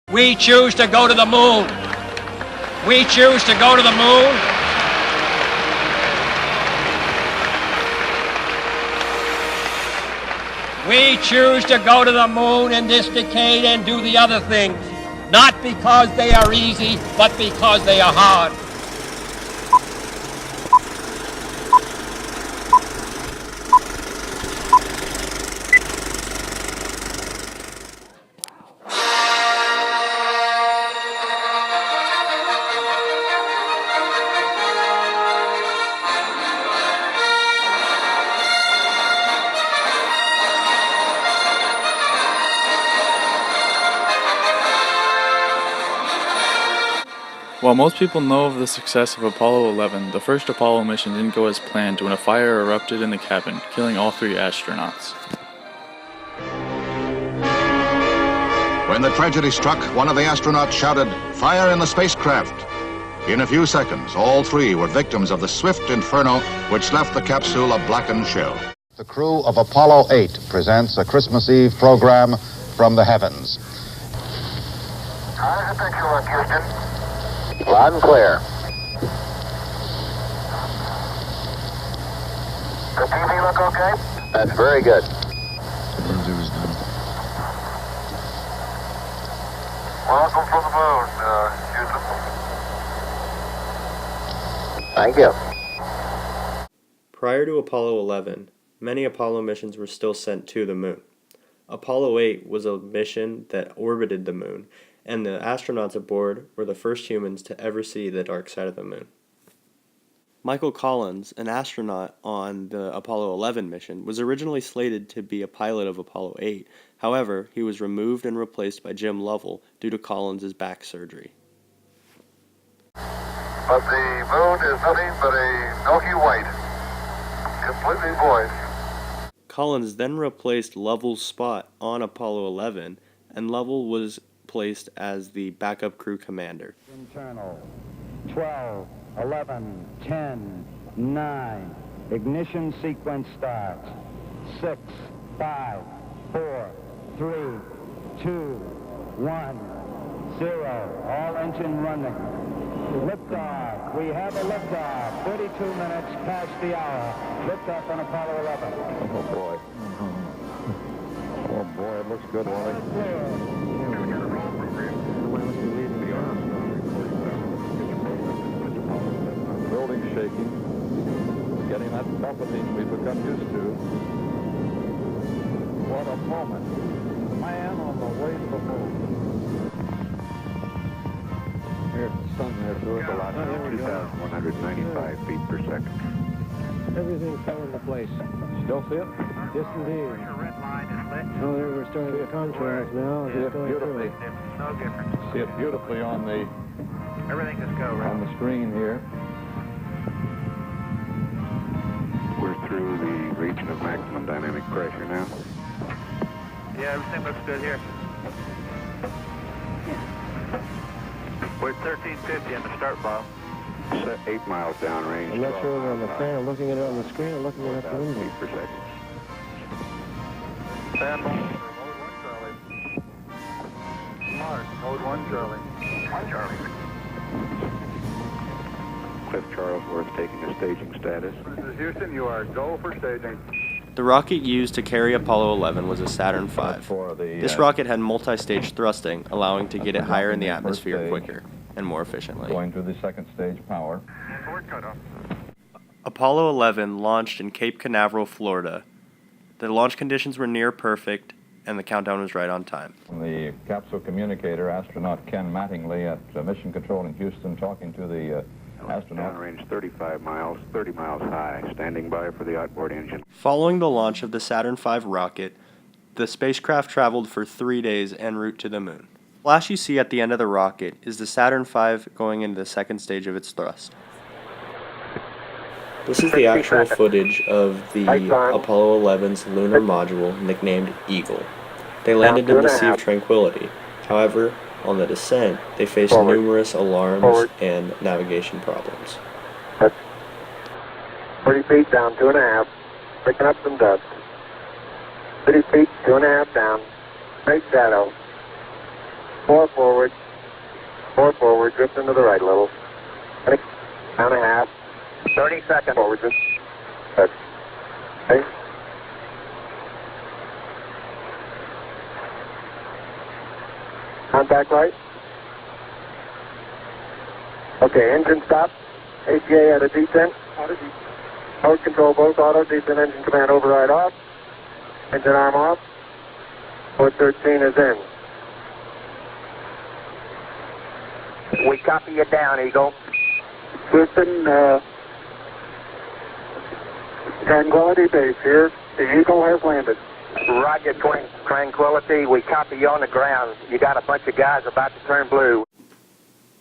We choose to go to the moon. We choose to go to the moon. We choose to go to the moon in this decade and do the other things, not because they are easy, but because they are hard. While most people know of the success of Apollo 11, the first Apollo mission didn't go as planned when a fire erupted in the cabin, killing all 3 astronauts. When the tragedy struck, one of the astronauts shouted, "Fire in the spacecraft!" In a few seconds, all 3 were victims of the swift inferno which left the capsule a blackened shell. The crew of Apollo 8 presents a Christmas Eve program from the heavens. How's the picture look, Houston? Loud and clear. The TV look okay? That's very good. Welcome from the moon, Houston. Thank you. Prior to Apollo 11, many Apollo missions were still sent to the moon. Apollo 8 was a mission that orbited the moon, and the astronauts aboard were the first humans to ever see the dark side of the moon. Michael Collins, an astronaut on the Apollo 11 mission, was originally slated to be a pilot of Apollo 8. However, he was removed and replaced by Jim Lovell due to Collins' back surgery. But the moon is nothing but a milky white, completely void. Collins then replaced Lovell's spot on Apollo 11, and Lovell was placed as the backup crew commander. Internal. 12, 11, 10, 9. Ignition sequence starts. 6, 5, 4, 3, 2, 1, 0. All engine running. Liftoff. We have a liftoff. 32 minutes past the hour. Liftoff on Apollo 11. Oh boy. Oh boy, it looks good, Wally. Building shaking. Getting that buffeting we've become used to. What a moment. Man on the way to the moon. Here's the sun there to it. Velocity 2,195 feet per second. Everything fell into place. Still see it? Yes, indeed. Oh, there we're starting the contract now. See it beautifully. It's no different. See it beautifully on the Everything is go, right? on the screen here. We're through the region of maximum dynamic pressure now. Yeah, everything looks good here. We're at 1350 on the start bar. 8 miles downrange. I'm not sure whether on the fan or looking at it on the screen or looking at it at the window. feet per second. Stand by. Mode 1 Charlie. Mark, mode 1 Charlie. 1 Charlie. Cliff Charlesworth taking a staging status. This is Houston, you are go for staging. The rocket used to carry Apollo 11 was a Saturn V. This rocket had multi-stage thrusting, allowing to get it higher in the atmosphere quicker and more efficiently. Going to the second stage power. Forward cutoff. Apollo 11 launched in Cape Canaveral, Florida. The launch conditions were near perfect, and the countdown was right on time. The capsule communicator, astronaut Ken Mattingly at Mission Control in Houston, talking to the astronaut. Downrange 35 miles, 30 miles high, standing by for the outboard engine. Following the launch of the Saturn V rocket, the spacecraft traveled for 3 days en route to the moon. The flash you see at the end of the rocket is the Saturn V going into the second stage of its thrust. This is the actual footage of the Apollo 11's lunar module nicknamed Eagle. They landed in the Sea of Tranquility. However, on the descent, they faced numerous alarms and navigation problems. 30 feet down, 2.5. Picking up some dust. 30 feet, 2.5 down. Straight shadow. 4 forward. 4 forward, drift into the right a little. Down a half. 30 seconds. Forward, just. Okay. Contact light. Okay, engine stop. ATA at a descent. Mode control both auto, descent engine command override off. Engine arm off. Port 13 is in. We copy you down, Eagle. Houston, Tranquility Base here. The Eagle has landed. Roger, Tranquility. We copy you on the ground. You got a bunch of guys about to turn blue.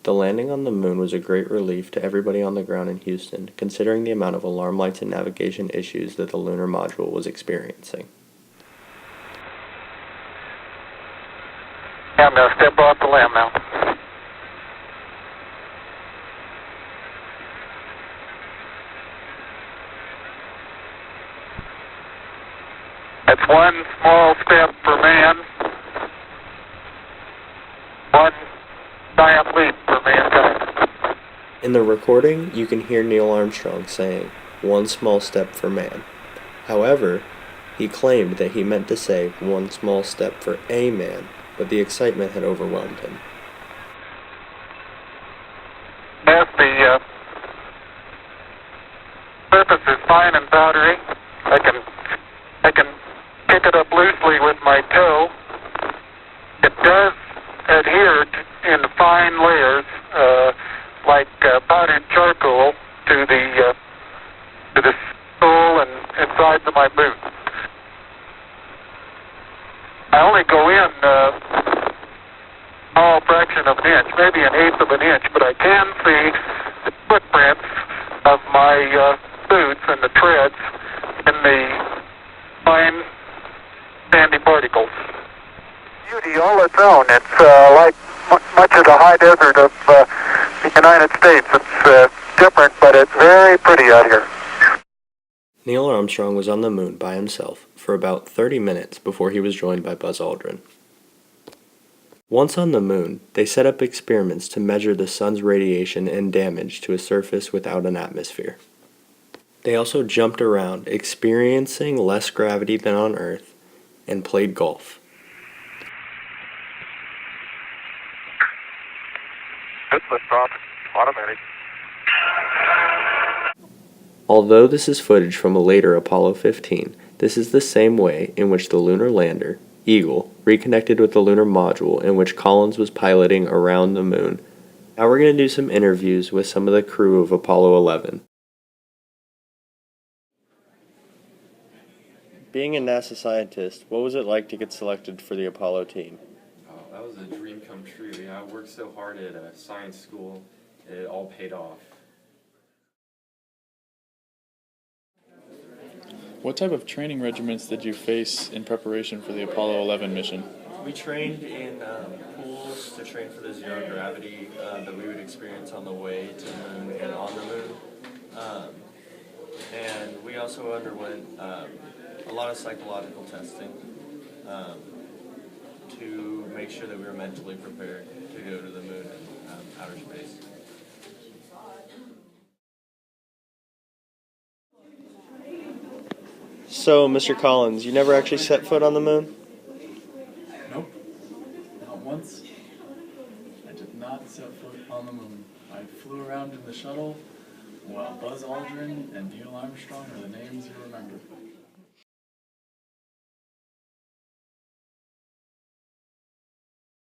The landing on the moon was a great relief to everybody on the ground in Houston, considering the amount of alarm lights and navigation issues that the lunar module was experiencing. I'm going to step off the limb now. That's one small step for man, one giant leap for mankind. In the recording, you can hear Neil Armstrong saying, "One small step for man." However, he claimed that he meant to say, "One small step for a man," but the excitement had overwhelmed him. As the surface is fine and powdery, I can pick it up loosely with my toe. It does adhere in fine layers, like powdered charcoal, to the sole and sides of my boot. I only go in a small fraction of an inch, maybe an eighth of an inch, but I can see the footprints of my boots and the treads in the fine sandy particles. Beauty all its own. It's like much of the high desert of the United States. It's different, but it's very pretty out here. Neil Armstrong was on the moon by himself for about 30 minutes before he was joined by Buzz Aldrin. Once on the moon, they set up experiments to measure the sun's radiation and damage to a surface without an atmosphere. They also jumped around, experiencing less gravity than on Earth, and played golf. Good liftoff. Automatic. Although this is footage from a later Apollo 15, this is the same way in which the lunar lander, Eagle, reconnected with the lunar module in which Collins was piloting around the moon. Now we're going to do some interviews with some of the crew of Apollo 11. Being a NASA scientist, what was it like to get selected for the Apollo team? Oh, that was a dream come true. Yeah, I worked so hard at science school, it all paid off. What type of training regimens did you face in preparation for the Apollo 11 mission? We trained in pools to train for the zero gravity that we would experience on the way to the moon and on the moon. And we also underwent a lot of psychological testing to make sure that we were mentally prepared to go to the moon and outer space. So, Mr. Collins, you never actually set foot on the moon? Nope. Not once. I did not set foot on the moon. I flew around in the shuttle while Buzz Aldrin and Neil Armstrong are the names you remember.